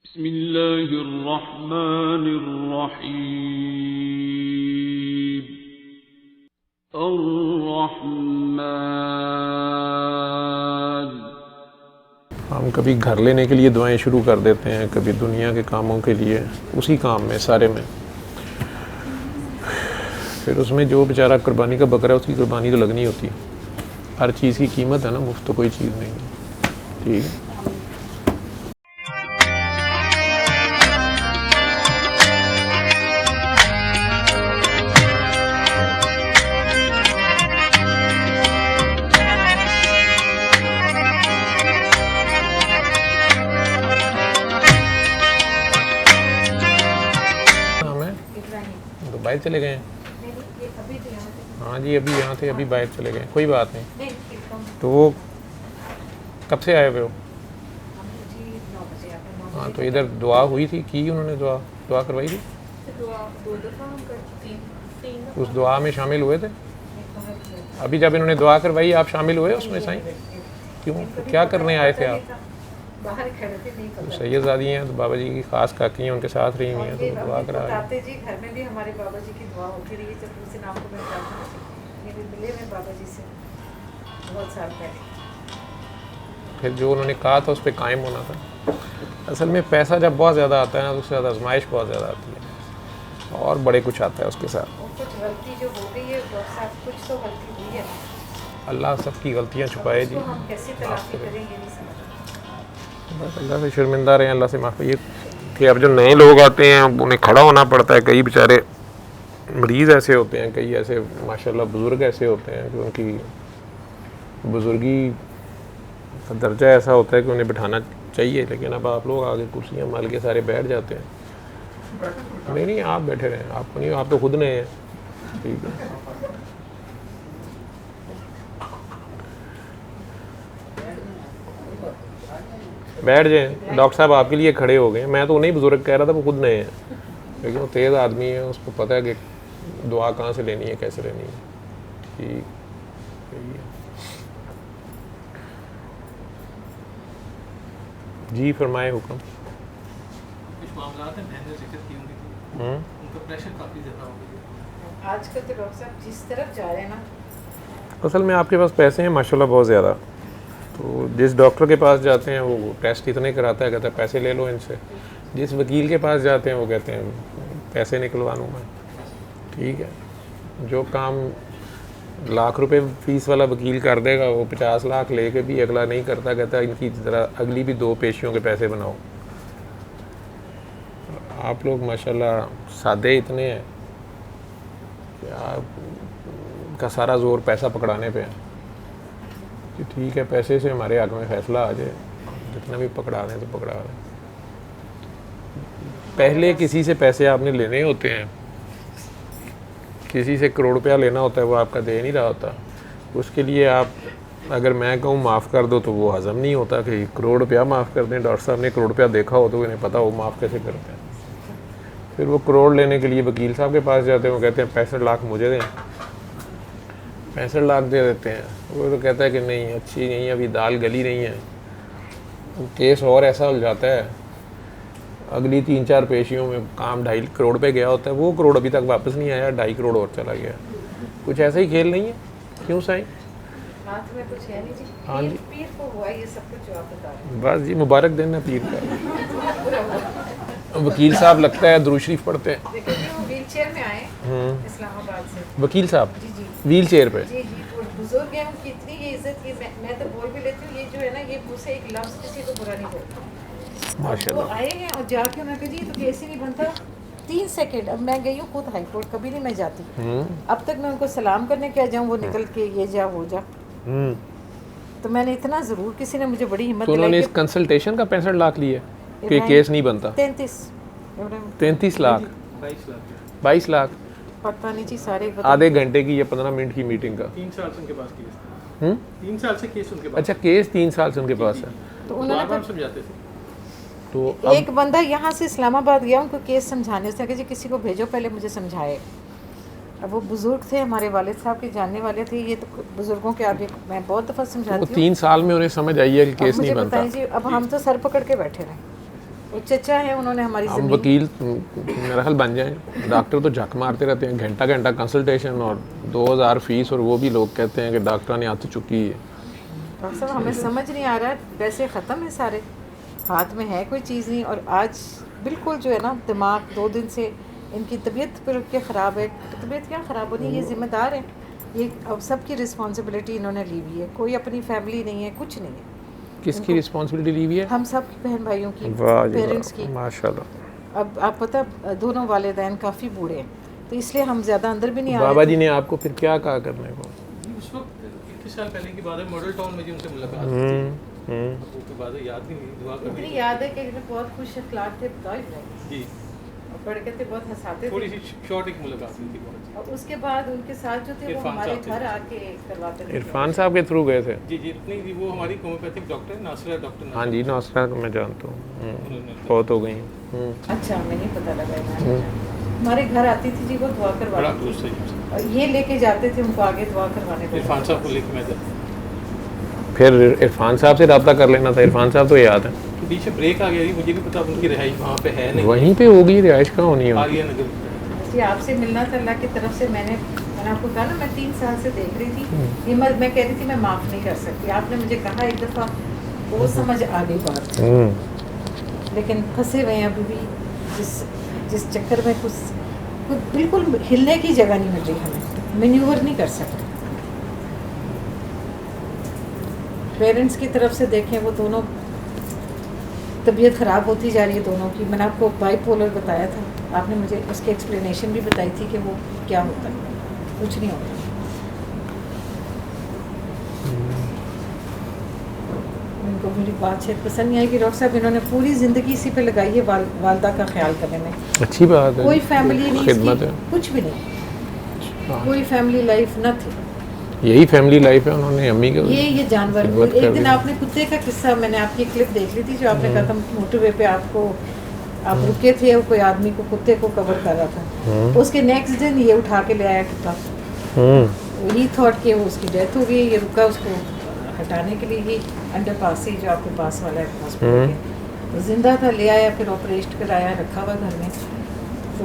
बिस्मिल्लाहिर्रहमानिर्रहीम। अर्रहमान। हम कभी घर लेने के लिए दुआएं शुरू कर देते हैं, कभी दुनिया के कामों के लिए, उसी काम में सारे में। फिर उसमें जो बेचारा कुर्बानी का बकरा है उसकी कुर्बानी तो लगनी होती है। हर चीज़ की कीमत है ना, मुफ्त तो कोई चीज़ नहीं है। ठीक है। बाहर चले गए हैं? हाँ जी, अभी यहाँ थे, अभी बाहर चले गए। कोई बात नहीं। तो वो कब से आए हुए हो? हाँ, तो इधर दुआ हुई थी, की उन्होंने दुआ करवाई थी? उस दुआ में शामिल हुए थे? अभी जब इन्होंने दुआ करवाई आप शामिल हुए उसमें साईं? क्यों, क्या करने आए थे आप? बाहर खड़े थे, नहीं पता। सैयदजादी हैं तो बाबा जी की खास काकी हैं, उनके साथ रही हुई हैं, तो दुआ करा बताते जी घर में भी हमारे बाबा जी की दुआ होती रही। जब उनसे नाम को मैं जानती ये भी मिले मैं बाबा जी से बहुत साल पहले। फिर जो उन्होंने कहा था उस पर कायम होना था। असल में पैसा जब बहुत ज़्यादा आता है ना तो उससे ज़्यादा आजमाइश बहुत ज़्यादा आती है, और बड़े कुछ आता है उसके साथ। और कुछ गलती जो हो गई है डॉक्टर साहब, कुछ तो गलती हुई है। अल्लाह सबकी गलतियाँ छुपाए जी। हम कैसे तलाशी करेंगे नहीं समझ। बस अल्लाह से शर्मिंदा रहे, अल्लाह से माफ़ी। ये कि अब जो नए लोग आते हैं उन्हें खड़ा होना पड़ता है। कई बेचारे मरीज़ ऐसे होते हैं, कई ऐसे माशाल्लाह बुज़ुर्ग ऐसे होते हैं कि उनकी बुज़ुर्गी का दर्जा ऐसा होता है कि उन्हें बिठाना चाहिए, लेकिन अब आप लोग आगे कुर्सियाँ माल के सारे बैठ जाते हैं। नहीं, आप बैठे रहें, आपको नहीं, आप तो खुद नए हैं। ठीक है, बैठ जाएं। डॉक्टर साहब आपके लिए खड़े हो गए। मैं तो उन्हें बुजुर्ग कह रहा था, वो खुद नए हैं, लेकिन वो तेज़ आदमी है, उसको पता है कि दुआ कहाँ से लेनी है, कैसे लेनी है। ठीक है जी, फरमाए हुक्म। कुछ मामला हैं, मैंने जिक्र की होंगी, उनका प्रेशर काफ़ी ज़्यादा हो गया आजकल तो डॉक्टर साहब जिस तरफ जा रहे हैं ना। असल में आपके पास पैसे हैं माशाल्लाह बहुत ज़्यादा, तो जिस डॉक्टर के पास जाते हैं वो टेस्ट इतने कराता है, कहता है पैसे ले लो इनसे। जिस वकील के पास जाते हैं वो कहते हैं पैसे निकलवा लूँ मैं। ठीक है, जो काम लाख रुपए फीस वाला वकील कर देगा वो 50 लाख लेके भी अगला नहीं करता, कहता है इनकी ज़रा अगली भी 2 पेशियों के पैसे बनाओ। आप लोग माशाल्लाह सादे इतने हैं कि आपका सारा ज़ोर पैसा पकड़ाने पे है कि ठीक है पैसे से हमारे हक में फ़ैसला आ जाए, जितना भी पकड़ा दें तो पकड़ा दें। पहले किसी से पैसे आपने लेने होते हैं, किसी से करोड़ रुपया लेना होता है, वो आपका दे नहीं रहा होता। उसके लिए आप अगर मैं कहूँ माफ़ कर दो तो वो हज़म नहीं होता कि करोड़ रुपया माफ़ कर दें। डॉक्टर साहब ने करोड़ रुपया देखा हो तो उन्हें पता हो माफ़ कैसे करते हैं। फिर वो करोड़ लेने के लिए वकील साहब के पास जाते हैं, वो कहते हैं 65 लाख मुझे दें, 65 लाख दे देते हैं। वो तो कहता है कि नहीं अच्छी नहीं, अभी दाल गली नहीं है। केस और ऐसा हो जाता है, अगली 3-4 पेशियों में काम 2.5 करोड़ पे गया होता है, वो करोड़ अभी तक वापस नहीं आया, 2.5 करोड़ और चला गया। कुछ ऐसा ही खेल नहीं है? क्यों साईं? हाथ में कुछ है नहीं जी। हाँ जी, पीर को हुआ ये सब कुछ जो आप बता रहे हैं। बस जी मुबारक देना पीर का। वकील साहब लगता है दुरूद शरीफ पढ़ते हैं। देखिए जी, वो व्हील चेयर में आए इस्लामाबाद से। वकील साहब जी जी व्हील चेयर पे? जी जी, वो बुजुर्ग हैं, उनकी इतनी ये इज्जत की मैं तो बोल भी लेती हूँ। ये जो है ना, ये मुँह से एक लफ्ज़ किसी को बुरा नहीं बोलता। माशाल्लाह। वो आए हैं और जाके मैं कही जी तो केस ही नहीं बनता 3 सेकंड। अब मैं गई हूँ खुद हाई कोर्ट, कभी नहीं मैं जाती। अब तक मैं उनको सलाम करने क्या जाऊँ, वो निकल के ये जा वो जा। तो मैंने इतना ज़रूर, किसी ने मुझे बड़ी हिम्मत तो उन्होंने इस कंसल्टेशन का 65 लाख लिए कि केस नहीं बनता? 33 लाख 22 लाख पता नहीं जी, सारे आधे घंटे की या 15 मिनट की मीटिंग का। 3 साल से उनके पास केस था। 3 साल से केस उनके पास। अच्छा, केस 3 साल से उनके पास है। तो उन्होंने समझाते थे। तो एक बंदा यहाँ से इस्लामाबाद गया उनको केस समझाने, उसने कहा जी किसी को भेजो पहले मुझे समझाए। अब वो बुजुर्ग थे, हमारे वालिद साहब के जानने वाले थे। ये तो बुजुर्गों के आगे मैं बहुत दफ़ा समझाती हूँ। 3 साल में उन्हें समझ आई है कि केस नहीं बनता। जी, अब हम तो सर पकड़ के बैठे रहे। वो चचा है, उन्होंने हमारी हम ज़मीन वकील मेरा ख्याल बन जाएं। डॉक्टर तो झक मारते रहते हैं, घंटा घंटा कंसल्टेशन और 2000 फीस, और वो भी लोग कहते हैं कि डॉक्टर ने हाथ चुकी है। डॉक्टर साहब हमें समझ नहीं आ रहा है, पैसे ख़त्म है सारे, हाथ में है कोई चीज़ नहीं। और आज बिल्कुल जो है ना दिमाग 2 दिन से इनकी तबीयत पर के ख़राब है। तबीयत क्या ख़राब होनी, ये ज़िम्मेदार है, ये अब सबकी रिस्पॉन्सिबिलिटी इन्होंने ली हुई है, कोई अपनी फैमिली नहीं है, कुछ नहीं है। किसकी रिस्पॉन्सिबिलिटी ली हुई है? हम सब बहन भाइयों की, वाह जी पेरेंट्स वाह, की। माशाल्लाह। अब आप पता दोनों वालिदैन काफ़ी बूढ़े हैं, तो इसलिए हम ज़्यादा अंदर भी नहीं आ रहे बाबा थे। जी ने आपको फिर क्या कहा करने को? उस वक्त 21 साल पहले की बात है, मॉडल टाउन में जी उनसे मुलाकात हुई थी। हम्म। वो की बात है, याद नहीं, दुआ कर इतनी याद है कि बहुत खुश अखलाक थे, जी, और पढ़ के थे, बहुत हंसाते थोड़ी थे। सी शॉर्ट एक मुलाकात हुई थी बहुत जी। और उसके बाद उनके साथ जो थे वो इरफान हमारे साहब थे। घर आके करवाते थे। इरफान साहब के थ्रू गए थे? जी जी, इतनी थी वो, हमारी होम्योपैथिक डॉक्टर नासरा, डॉक्टर हाँ जी, नौसरा मैं जानता हूँ, उन्होंने बहुत हो गई। अच्छा, हमें नहीं पता लगा इन्हें। हमारे घर आती थी जी, वो दुआ बड़ा करवाती दोस्त थी, है जी। और ये लेके जाते थे उनको आगे दुआ करवाने को। इरफान साहब को लेकर मैं जाता। फिर इरफान साहब से रब्ता कर लेना था, इरफान साहब तो याद है। तो बीच में ब्रेक आ गया जी, मुझे भी पता उनकी रिहाइश वहाँ पे है नहीं, वहीं पे होगी रिहाइश, कहाँ होनी है? आलिया नगर। जी आपसे मिलना था अल्लाह की तरफ से। मैंने आपको कहा ना, मैं 3 साल से देख रही थी ये मैं कह रही थी मैं माफ़ नहीं कर सकती। आपने मुझे कहा एक दफ़ा, वो समझ आ गई बात, लेकिन फंसे हुए हैं अभी भी जिस चक्कर में कुछ बिल्कुल हिलने की जगह नहीं मिल रही, हमें मैन्यूवर नहीं कर सकते। पेरेंट्स की तरफ से देखें, वो दोनों तबीयत ख़राब होती जा रही है दोनों की। मैंने आपको बाइपोलर बताया था, आपने मुझे उसकी एक्सप्लेनेशन भी बताई थी कि वो क्या होता है, कुछ नहीं होता। उनको मेरी बात शायद पसंद नहीं आई कि डॉक्टर साहब इन्होंने पूरी ज़िंदगी इसी पे लगाई है वालदा का ख्याल करने में। अच्छी बात है, कोई फैमिली नहीं खिदमत इसकी, है। कुछ भी नहीं, कोई फैमिली लाइफ न थी। यही फैमिली लाइफ है, उन्होंने अम्मी को ये जानवर। खिदमत कर एक दिन दी। आपने कुत्ते का किस्सा, मैंने आपकी क्लिप देख ली थी, जो आपने कहा था मोटरवे पे आप रुके थे, कोई आदमी को कुत्ते को कवर कर रहा था, उसके नेक्स्ट दिन ये उठा के ले आया कुत्ता। ही थॉट कि वो उसकी डेथ हो गई, ये रुका उसको हटाने के लिए ही अंडर पास ही जो आपके पास वाला है हॉस्पिटल के, जिंदा था, ले आया, फिर ऑपरेशन कराया, रखा हुआ घर में। तो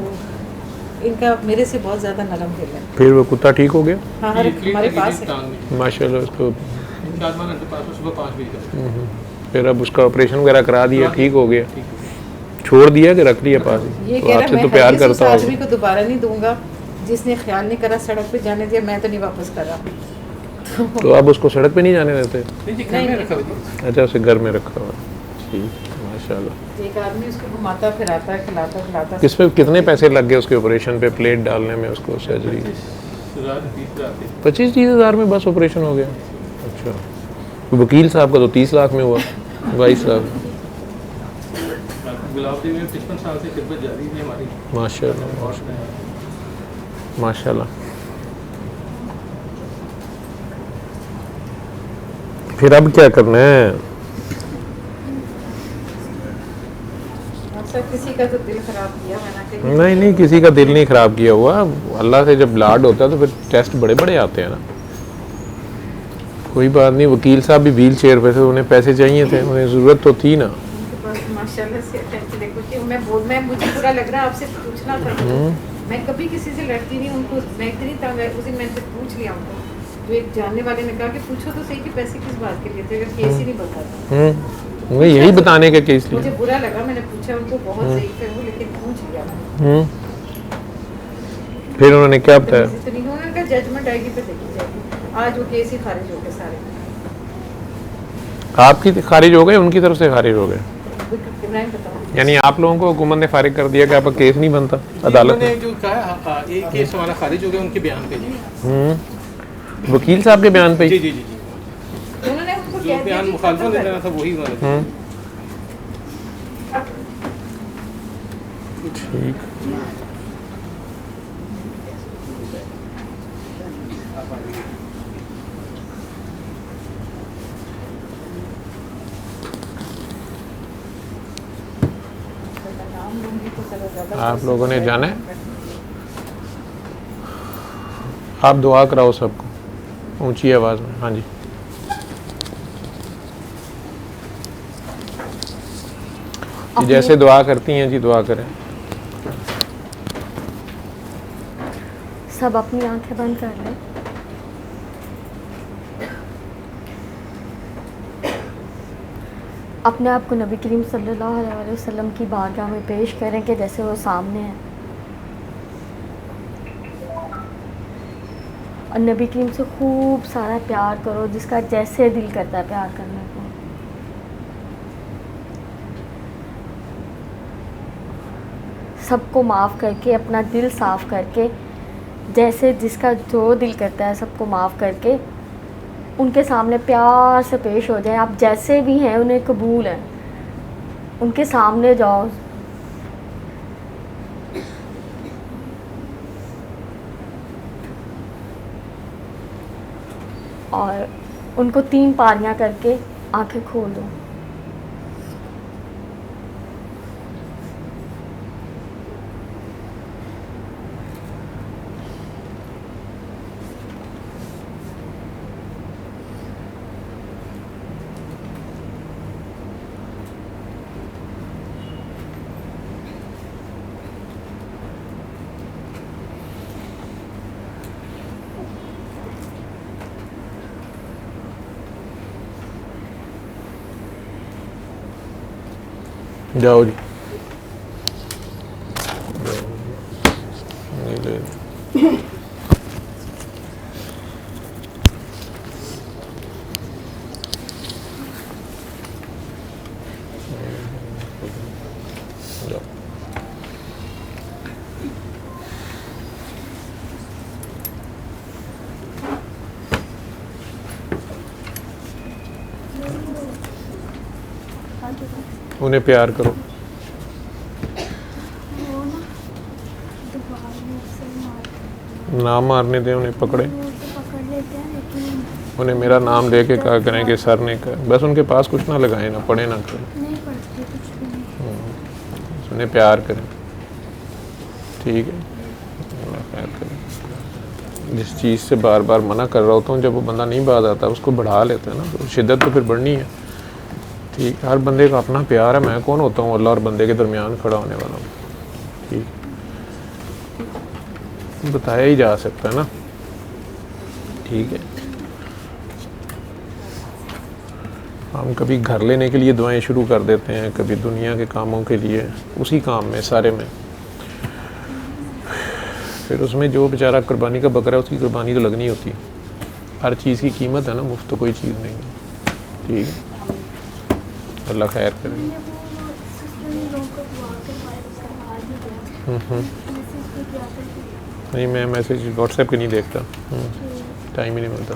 इनका मेरे से बहुत ज़्यादा नरम दिल है। फिर वो कुत्ता ठीक हो गया हाँ, हमारे पास है। माशाल्लाह, उसको शादमान अंडर पास सुबह 5 बजे। फिर अब उसका ऑपरेशन वगैरह करा दिया, ठीक हो गया, छोड़ दिया कि रख लिया पास ही? ये तो कह रहा आपसे मैं तो प्यार हरगिज़ उस करता आदमी होगा। को दोबारा नहीं दूंगा जिसने ख्याल नहीं करा, सड़क पे जाने दिया, मैं तो नहीं वापस कर रहा। तो आप उसको सड़क पे नहीं जाने देते? नहीं जी, घर में रखा हुआ जी। अच्छा, उसे घर में रखा हुआ, ठीक, माशाल्लाह। एक आदमी उसको घुमाता फिराता है, खिलाता खिलाता। किस पे कितने पैसे लग गए उसके ऑपरेशन पे, प्लेट डालने में, उसको सर्जरी? 25-30 हज़ार में बस ऑपरेशन हो गया? अच्छा, वकील साहब का तो 30 लाख में हुआ, 22 लाख। गुलाब देवी में 55 साल से खिदमत जारी है हमारी। माशाल्लाह, माशाल्लाह। फिर अब क्या करना है? अक्सर किसी का तो दिल खराब किया मैंने कहीं। नहीं नहीं, किसी का दिल नहीं ख़राब किया हुआ। अल्लाह से जब लाड होता है तो फिर टेस्ट बड़े बड़े आते हैं ना। कोई बात नहीं, वकील साहब भी व्हील चेयर पे थे, उन्हें पैसे चाहिए थे, उन्हें ज़रूरत तो थी ना। उनके पास माशाल्लाह से टेंशन है, क्योंकि मैं मुझे बुरा लग रहा है, आपसे पूछना था। मैं कभी किसी से लड़ती नहीं, उनको मैं इतनी तंग है, उस दिन मैंने पूछ लिया उनको, तो एक जानने वाले ने कहा कि पूछो तो सही कि पैसे किस बात के लिए थे, अगर केस ही नहीं बताता। मैं यही बताने के केस मुझे लिए। बुरा लगा, मैंने पूछा उनको, बहुत सही थे वो, लेकिन पूछ लिया मैंने। फिर उन्होंने क्या बताया? उन्होंने कहा जजमेंट आएगी तो देखी जाएगी। आज वो केस ही खारिज हो गए सारे। आपकी खारिज हो गए, उनकी तरफ से खारिज हो गए? इब्राहिम बताओ। यानी आप लोगों को हुकूमत ने फारिग कर दिया कि आपका केस नहीं बनता अदालत उन्होंने में? जो कहा एक केस हमारा खारिज हो गया उनके बयान पे जी। वकील साहब के बयान पे जी ही? जी जी जी, उन्होंने उनको जो कह दिया बयान कि मुखालफत खत्म ने कर देना था वही उन्होंने। ठीक। नाम लूंगी तो चलो ज़्यादा आप लोगों ने जाना है, आप दुआ कराओ सबको ऊंची आवाज़ में। हाँ जी। कि जैसे दुआ करती हैं जी दुआ करें। सब अपनी आंखें बंद कर लें। अपने आप को नबी करीम सल्लल्लाहु अलैहि वसल्लम की बारगाह में पेश करें कि जैसे वो सामने है, और नबी करीम से खूब सारा प्यार करो, जिसका जैसे दिल करता है प्यार करने को। सबको माफ़ करके, अपना दिल साफ़ करके, जैसे जिसका जो दिल करता है सबको माफ़ करके उनके सामने प्यार से पेश हो जाए। आप जैसे भी हैं उन्हें कबूल है, उनके सामने जाओ। और उनको 3 पारियां करके आंखें खोल दो। जाओ जी, नहीं ले जाओ। उन्हें प्यार करो। ना मारने दें, उन्हें पकड़े, उन्हें मेरा नाम दे के कहा करें कि सर ने कहा, बस उनके पास कुछ ना लगाएं, ना पढ़े ना करें, उन्हें प्यार करें। ठीक है, अल्लाह खैर करें। जिस चीज़ से बार बार मना कर रहा होता हूँ, जब वो बंदा नहीं बात आता उसको बढ़ा लेता है ना, तो शिद्दत तो फिर बढ़नी है। ठीक, हर बंदे का अपना प्यार है। मैं कौन होता हूँ अल्लाह और बंदे के दरमियान खड़ा होने वाला हूँ। ठीक, बताया ही जा सकता है ना। ठीक है, हम कभी घर लेने के लिए दुआएं शुरू कर देते हैं, कभी दुनिया के कामों के लिए, उसी काम में सारे में, फिर उसमें जो बेचारा कुर्बानी का बकरा है उसकी कुर्बानी तो लगनी होती है। हर चीज़ की कीमत है ना, मुफ्त तो कोई चीज़ नहीं है। ठीक है, अल्लाह खैर करे। नहीं, मैं मैसेज व्हाट्सएप के नहीं देखता, टाइम ही नहीं मिलता।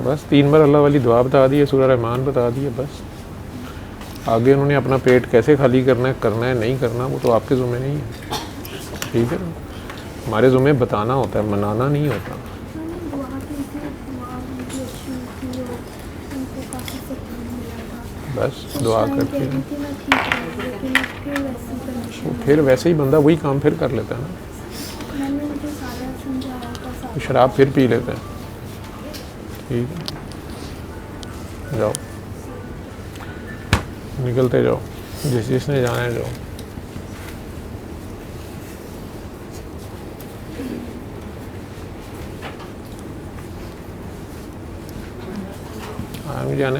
बस 3 बार अल्लाह वाली दुआ बता दी है, सूरह रहमान बता दी है, बस। आगे उन्होंने अपना पेट कैसे खाली करना है नहीं करना, वो तो आपके ज़ुम्मे नहीं है। ठीक है, हमारे ज़ुम्मे बताना होता है, मनाना नहीं होता। बस दुआ करते हैं, फिर वैसे ही बंदा वही काम फिर कर लेता है ना, शराब फिर पी लेता है। ठीक है, जाओ, निकलते जाओ, जिसने जाना है जाओ। आगे जाने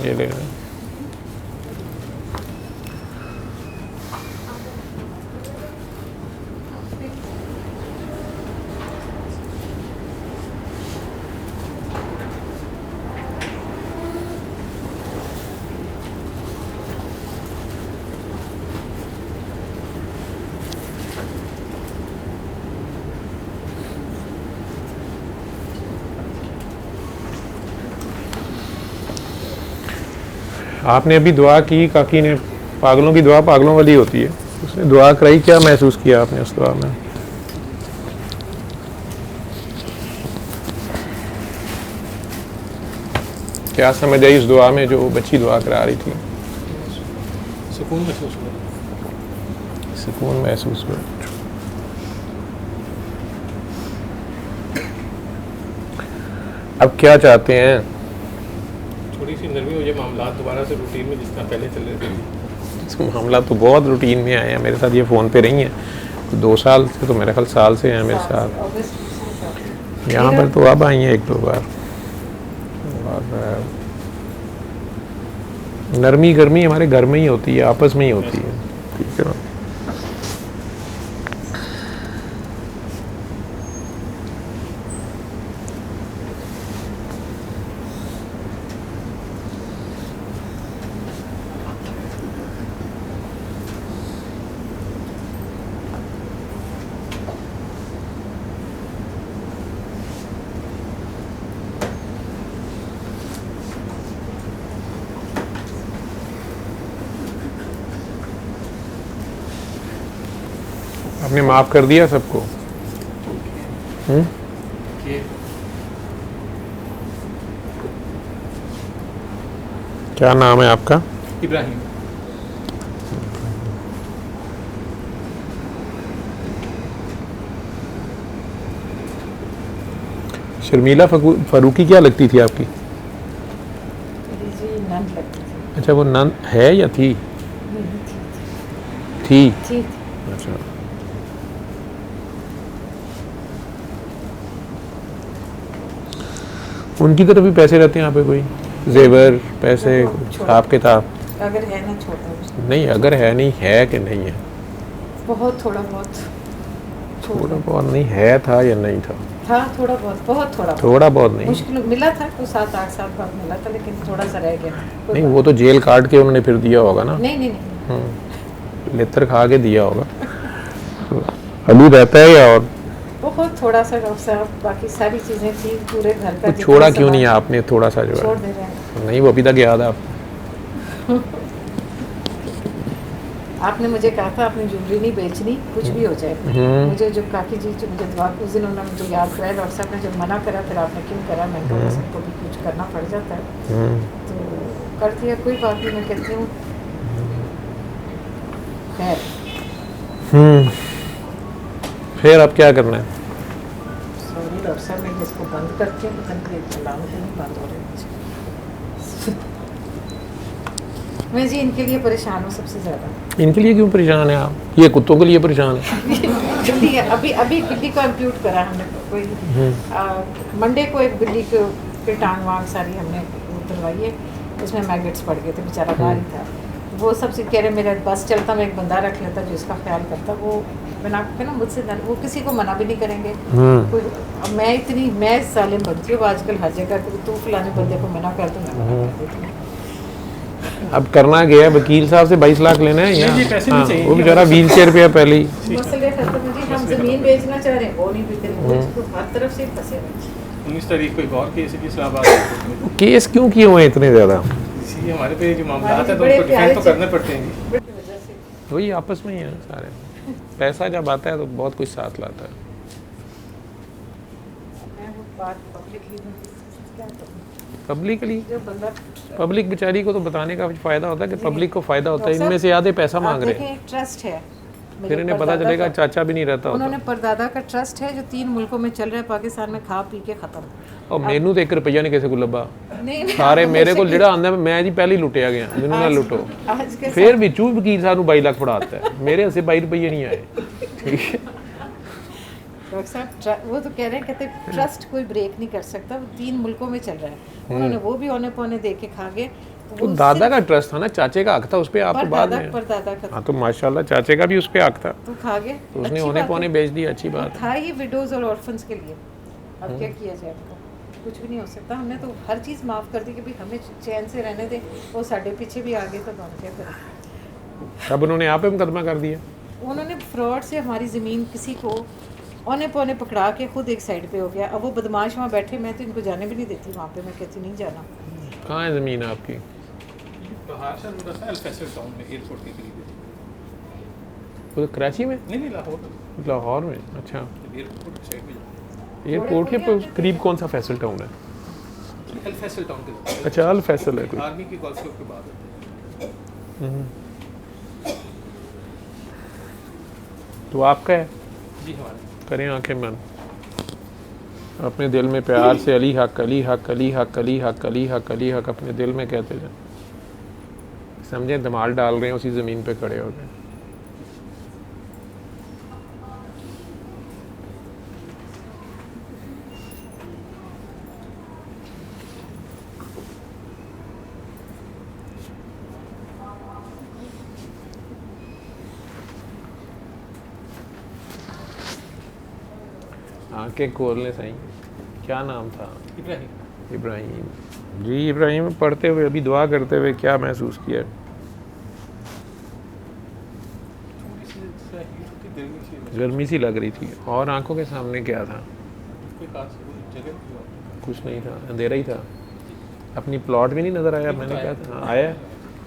ये ले लें। आपने अभी दुआ की, काकी ने, पागलों की दुआ पागलों वाली होती है, उसने दुआ कराई, क्या महसूस किया आपने उस दुआ में? क्या समझ आई उस दुआ में जो बच्ची दुआ करा रही थी? सुकून महसूस हुआ। सुकून महसूस हुआ। अब क्या चाहते हैं? थोड़ी सी नरमी हो जाए, मामला दोबारा से रूटीन में जिस तरह पहले चल रहे थे। मामला तो बहुत रूटीन में आए हैं, मेरे साथ ये फ़ोन पे रही हैं 2 साल से, तो मेरे ख्याल साल से हैं मेरे साथ। यहाँ पर तो अब आई हैं 1-2 बार। और नरमी गर्मी हमारे घर में ही होती है, आपस में ही होती है, ठीक है ना। आपने माफ़ कर दिया सबको? कि क्या नाम है आपका? इब्राहिम। शर्मिला फ़ारूकी क्या लगती थी आपकी? मेरी जी नन लगती थी। अच्छा, वो नन है या थी? नहीं, थी। थी। अच्छा, उनकी तरफ भी पैसे रहते हैं यहाँ पे? कोई जेवर पैसे हिसाब किताब? अगर है ना छोटा, नहीं, अगर है नहीं है कि नहीं है? बहुत थोड़ा बहुत थोड़ा बहुत नहीं है, था या नहीं था? था, थोड़ा बहुत, बहुत थोड़ा बहुत। थोड़ा बहुत नहीं। मुश्किल मिला था, कुछ 7-8 साल बाद मिला था, लेकिन थोड़ा सा रह गया। नहीं, वो तो जेल काट के उन्होंने फिर दिया होगा ना। नहीं नहीं नहीं, लेतर खा के दिया होगा। अभी रहता है या और? बहुत थोड़ा सा डॉक्टर साहब, बाकी सारी चीज़ें थी, पूरे घर का तो छोड़ा क्यों नहीं आपने थोड़ा सा जो छोड़ है? दे रहे हैं। नहीं, वो अभी तक याद है आप? आपने मुझे कहा था आपने ज्वेलरी नहीं बेचनी, कुछ भी हो जाए। मुझे जो काकी जी जो मुझे दुआ उस दिन उन्होंने मुझे याद कराया, डॉक्टर साहब ने जब मना करा, फिर आपने क्यों करा? मैं कहा सबको भी कुछ करना पड़ जाता है, तो कर दिया, कोई बात नहीं। मैं कहती हूँ खैर। फिर अब क्या करना है? सॉरी डॉक्टर साहब, मैं इसको बंद करती हूँ, पता नहीं चलाने के नहीं बंद हो रहे मुझे। मैं जी इनके लिए परेशान हूँ सबसे ज़्यादा। इनके लिए क्यों परेशान है आप? ये कुत्तों के लिए परेशान है? बिल्ली है, अभी बिल्ली को इम्प्यूट करा हमने, कोई मंडे को एक बिल्ली के टांग वांग सारी हमने उतरवाई है, उसमें मैगेट्स पड़ गए थे, बेचारा बाहर ही था। वो सबसे कह रहे मेरा बस चलता, मैं एक बंदा रख लेता जो इसका ख्याल करता। वो बना के ना मुझसे वो किसी को मना भी नहीं करेंगे। कोई मैं सालिम बनती हूँ आजकल हर जगह, तू फलाने बंदे को मना कर दूँ, मैं मना कर देती हूँ। अब करना क्या है? वकील साहब से 22 लाख लेना है या? नहीं, पैसे नहीं चाहिए। वो बेचारा व्हील चेयर पे है पहले ही। मसले खत्म है जी, हम ज़मीन बेचना चाह रहे हैं, वो नहीं बिक रही, तो हर तरफ से फंसे हुए। 19 तारीख को एक और केस है इस्लामाबाद। केस क्यों किए हुए हैं इतने ज़्यादा? इसीलिए हमारे पे जो मामला आता है तो बड़े उनको डिफेंड तो प्यारे करने पड़ते हैं। बड़ी वजह से वही आपस में ही है सारे। पैसा जब आता है तो बहुत कुछ साथ लाता है। मैं वो बात पब्लिकली क्या करूँ? पब्लिकली, जो बंदा पब्लिक बेचारी को तो बताने का फ़ायदा होता है कि पब्लिक को फ़ायदा होता है। इनमें से आधे पैसा मांग रहे हैं, एक ट्रस्ट है, फिर इन्हें पता चलेगा चाचा भी नहीं रहता होता। उन्होंने परदादा का ट्रस्ट है जो 3 मुल्कों में चल रहा है, पाकिस्तान में खा पी के खत्म। और मैनू तो 1 रुपया नहीं किसी को लभा। नहीं सारे मेरे को ਜਿਹੜਾ ਆਂਦਾ ਮੈਂ ਜੀ ਪਹਿਲੇ ਹੀ ਲੁੱਟਿਆ ਗਿਆ, ਮੈਨੂੰ ਨਾ ਲੁੱਟੋ। आज के फिर ਵਿੱਚੋਂ ਵਕੀਲ ਸਾਹਿਬ ਨੂੰ 22 ਲੱਖ ਫੜਾਤਾ है, मेरे से 22 रुपये नहीं आए। ठीक है, डॉक्टर साहब वो तो कह रहे हैं, कहते ट्रस्ट कोई ब्रेक नहीं कर सकता, वो 3 मुल्कों में चल रहा है। उन्होंने वो भी औने पौने दे के खा गए। तो दादा का ट्रस्ट था ना, चाचे का हक था उस पे, आप तो बाद में। परदादा का हाँ तो माशाल्लाह चाचे का भी उस पे हक था, तो खा गए, तो उसने अच्छी औने बात पौने है। बेच दिया, अच्छी बात है। था ये विडोज और ऑर्फन्स के लिए, अब क्या किया जाए? उनको कुछ भी नहीं हो सकता। हमने तो हर चीज़ माफ़ कर दी कि भाई हमें चैन से रहने दे, वो साढ़े पीछे भी आ गए तो हम क्या करें? अब उन्होंने आप पे मुकदमा कर दिया। उन्होंने फ्रॉड से हमारी ज़मीन किसी को औने पौने पकड़ा के खुद एक साइड पे हो गया। अब वो बदमाश वहाँ बैठे, मैं तो इनको जाने भी नहीं देती वहाँ पे, मैं कहती नहीं जाना। कहाँ है ज़मीन आपकी? बाहर से मुझे अल फैसल टाउन में एयरपोर्ट के करीब है। वो कराची में? नहीं लाहौर। लाहौर में? अच्छा, एयरपोर्ट के साइड में। एयरपोर्ट के करीब कौन सा फैसल टाउन है? अल फैसल टाउन के। अच्छा, अल फैसल है कोई। आर्मी की गोल्फ के बाद है। तो आपका है? जी हमारे। करें आंखें बंद। अपने दिल में प्यार से अली हक अली हक अली हक अली हक अली हक अली हक अपने दिल में कहते जाए, समझे, धमाल डाल रहे हैं उसी ज़मीन पे खड़े हो गए। आंखें खोलने सही, क्या नाम था? इब्राहिम। इब्राहिम जी। इब्राहिम पढ़ते हुए अभी दुआ करते हुए क्या महसूस किया? गर्मी सी लग रही थी और आंखों के सामने क्या था? कुछ नहीं था, अंधेरा ही था। अपनी प्लॉट भी नहीं नज़र आया? मैंने कहा था आया,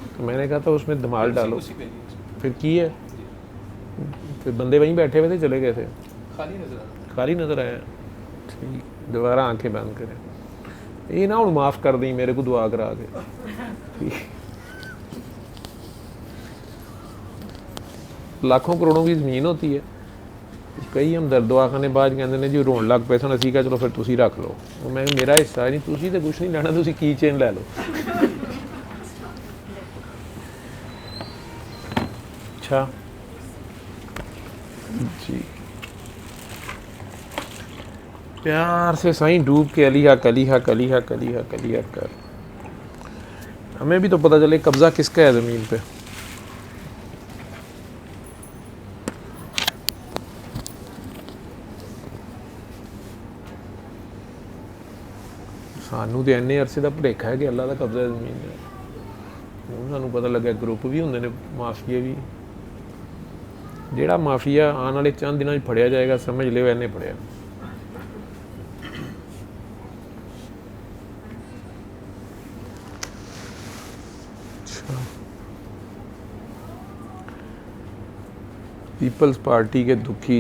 तो मैंने कहा था उसमें धमाल डालो। फिर की है? फिर बंदे वहीं बैठे हुए थे, चले गए थे? खाली नज़र आया। ठीक, दोबारा आंखें बंद करें। ये ना हूँ माफ़ कर दी मेरे को दुआ करा के। ठीक, लाखों करोड़ों की ज़मीन होती है, कई हम दर्द दवाखाने बाद कहते हैं जी रोन लग पे सन, असी कहा चलो फिर तुसी रख लो। मैं मेरा हिस्सा नहीं, तुसी तो कुछ नहीं लेना, तुसी की चेन लै लो। अच्छा जी, प्यार से साईं डूब के अली हक अली हक अली हक अली हक अली हक कर। हमें भी तो पता चले कब्जा किसका है ज़मीन पे। सानू तो इन्ने अरसे का भुलेखा है कि अल्लाह का कब्जा ज़मीन है। ਹੁਣ ਸਾਨੂੰ पता लगे ग्रुप भी होंगे ने माफिया भी। ਜਿਹੜਾ माफिया आने वाले चंद दिनों फड़िया जाएगा, समझ लियो इन्हें फड़िया। पीपल्स पार्टी के दुखी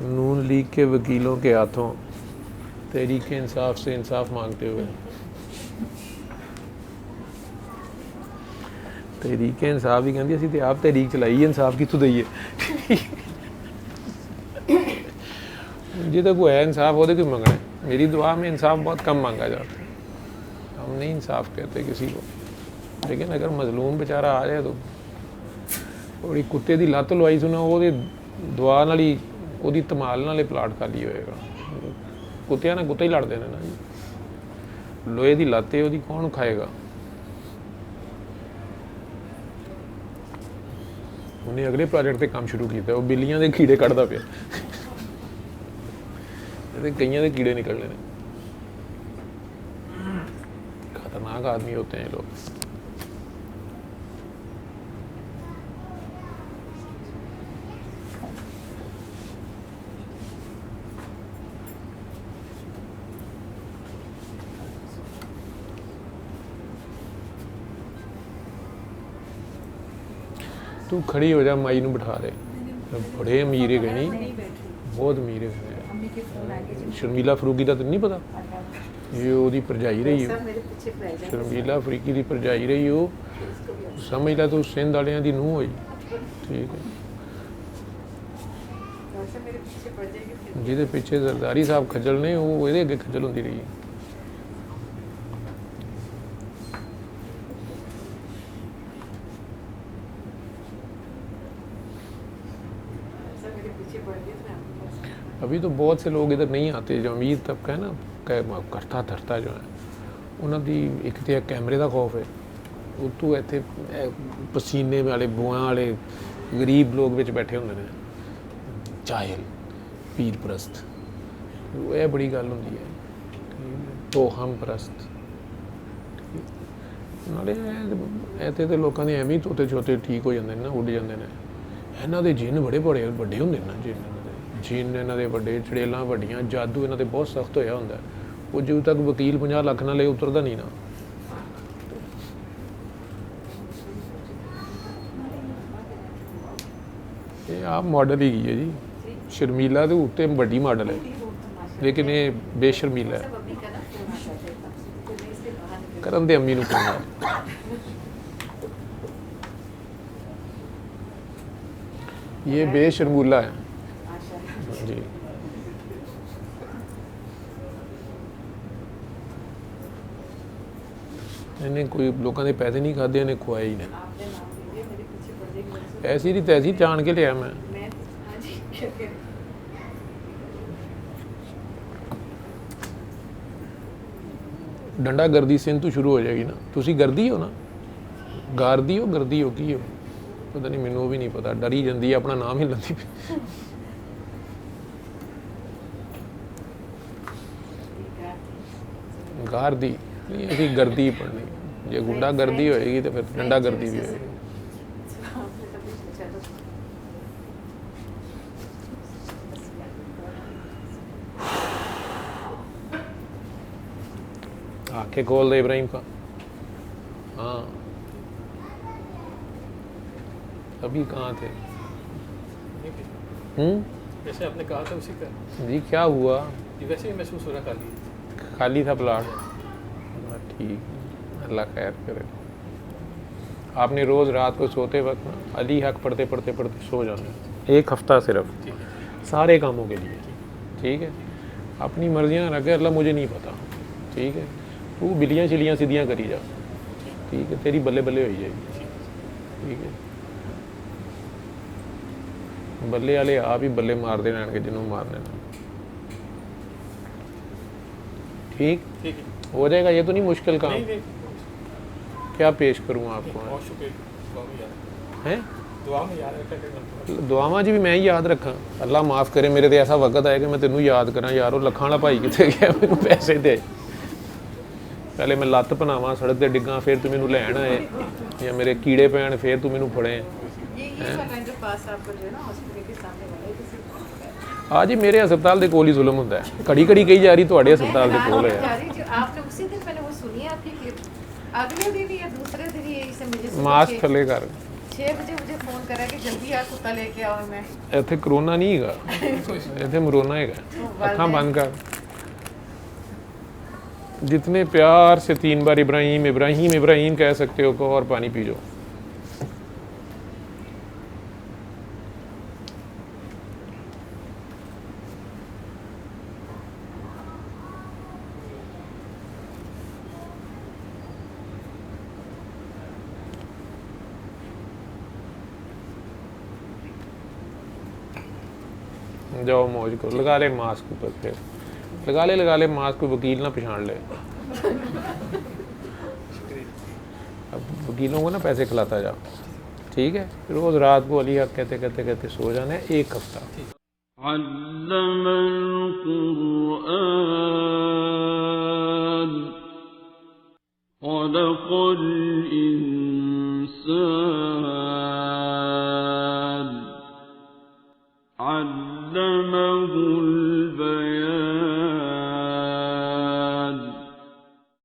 नून लीग के वकीलों के हाथों तहरीक इंसाफ से इंसाफ मांगते हुए। तहरीक इंसाफ ही कहती असी तो आप तहरीक चलाई, इंसाफ कितों दईए? जो कोई है इंसाफ वो क्यों मंगना है? मेरी दुआ में इंसाफ बहुत कम मांगा जाता है, हम नहीं इंसाफ कहते किसी को। लेकिन अगर मजलूम बेचारा आ जाए तो थोड़ी कुत्ते की लत्त लवाई सुना, वो दुआ नाल ही ਉਹਦੀ ਧਮਾਲ ਨਾਲੇ ਪਲਾਟ ਖਾਲੀ ਹੋਏਗਾ। ਕੁੱਤਿਆਂ ਨਾਲ ਕੁੱਤੇ ਹੀ ਲੜਦੇ ਨੇ ਨਾ ਜੀ। ਲੋਹੇ ਦੀ ਲਾਤੇ ਉਹਦੀ ਕੌਣ ਖਾਏਗਾ? ਉਹਨੇ ਅਗਲੇ ਪ੍ਰੋਜੈਕਟ ਤੇ ਕੰਮ ਸ਼ੁਰੂ ਕੀਤਾ, ਉਹ ਬਿੱਲੀਆਂ ਦੇ ਕੀੜੇ ਕੱਢਦਾ ਪਿਆ। ਇਹਦੇ ਕਈਆਂ ਦੇ ਕੀੜੇ ਨਿਕਲਣੇ ਨੇ। खतरनाक आदमी होते हैं लोग। तू खड़ी हो जा, माई नूं बिठा दे। बड़े अमीर है नहीं, बहुत अमीर है। शर्मिला फरूकी का तो नहीं पता, ये ओदी भरजाई रही हो। शर्मिला फरीकी की भरजाई रही हो, समझ ला तू सिंध वालियां दी नूंह होई। ठीक है, जिहदे पिछे सरदारी साहब खज्जल ने, वो इहदे अगे खज्जल होंदी रही। अभी तो बहुत से लोग इधर नहीं आते, जो अमीर तबका है ना, करता धरता जो है, उन्होंने एक तो कैमरे का खौफ है, उतों इतने पसीने वाले बुआ वाले गरीब लोग विच बैठे होंगे ने, जाहिल पीर परस्त, यह बड़ी गल होंदी है। तो हम परस्त नाले इतने तो लोगों के एवं ही तोते छोते ठीक हो जाते हैं ना, उड़ जाते हैं। इन्हों के जिन बड़े बड़े बड़े होंगे ना, जिन इन्हों के बड़े चड़ेलों वड्डियां, जादू इन्हों के बहुत सख्त होया होंदा। वो जो तक वकील 50 लाख ना ले उतरता नहीं ना। ये आप मॉडल ही है जी, शर्मीला तो उत्ते बड़ी मॉडल है, लेकिन ये बेशर्मीला है। करन दे अम्मी नूं फोन ला। ये बेशर्मूला है जी। इन्हें कोई लोगों के पैसे नहीं खाते, इन्हें खुआए ही नहीं। आपने नाम लीजिए, मेरे पीछे पड़ जाएगी मेरे से। ऐसी नहीं तैसी जान के लिया मैं। मैं हाँ जी क्या करें? डंडा गर्दी सिंह तो शुरू हो जाएगी ना। तुसी गर्दी हो ना, गारदी हो, गर्दी हो, की हो पता नहीं, मैनू भी नहीं पता। डरी जाती है, अपना नाम ही लंदी पई। गारदी नहीं, असी गर्दी पढ़नी। जे गुंडा गर्दी होएगी तो फिर डंडा गर्दी भी होएगी। आपने कभी पूछा तो आंखें खोल दे इब्राहिम का। हाँ, अभी कहाँ थे? जैसे आपने कहा था उसी का जी क्या हुआ? ये वैसे ही महसूस हो रहा खाली। खाली था प्लाट? ठीक, अल्लाह खैर करे। आपने रोज़ रात को सोते वक्त ना अली हक पढ़ते पढ़ते पढ़ते सो जाना, 1 हफ्ता सिर्फ, सारे कामों के लिए। ठीक है, अपनी मर्जियाँ रखे, अल्लाह मुझे नहीं पता। ठीक है, तू बिलियाँ चिलियाँ सीधियाँ करी जा। ठीक है, तेरी बल्ले बल्ले हो जाएगी। ठीक है, बल्ले वाले आप ही बल्ले मार देना के जिन्होंने मारने ना। ठीक ठीक है, हो जाएगा, ये तो नहीं मुश्किल काम। नहीं क्या पेश करूँ आपको? बहुत शुक्रिया। दुआ में याद हैं दुआ में याद रखा करना। दुआवां जी भी मैं ही याद रखा। अल्लाह माफ़ करे, मेरे ते ऐसा वक्त आए कि मैं तेनू याद करा। यार वो लखां वाला भाई कितने गया, मैनू पैसे दे। पहले मैं लत्त बनावा, सड़क ते डिग्गा, फिर तू मैनू लैन आए, या मेरे कीड़े पैण, फिर तू मैनू फड़े। ये वाला जो पास आपको जो है ना हॉस्पिटल के सामने वाला है, किसी को हाँ जी, मेरे हस्पताल के कोल ही जुल्म होंदा है। घड़ी घड़ी कही जा रही तुहाडे हस्पताल के कोल है। आपने उसी दिन मैंने वो सुनी है आपकी क्लिप, अगले दिन या दूसरे दिन ही से मुझे सुबह मास्क थले कर। 6 बजे मुझे फोन करा कि जल्दी आ कुत्ता लेके आओ। मैं इत्थे कोरोना नहीं हैगा, इत्थे मरोना हैगा। अखां बंद कर। जितने प्यार से 3 बार इब्राहिम इब्राहिम इब्राहिम कह सकते हो कहो, और पानी पी जाओ। जाओ मौज करो, लगा ले मास्क ऊपर, फिर लगा ले मास्क, कोई वकील ना पछाड़ ले। अब वकीलों को ना पैसे खिलाता जा। ठीक है, रोज़ रात को अली हक कहते कहते कहते सो जाना है, 1 हफ्ता। अल्लमल कुरआन खलक़ल इंसान अल्लमहुल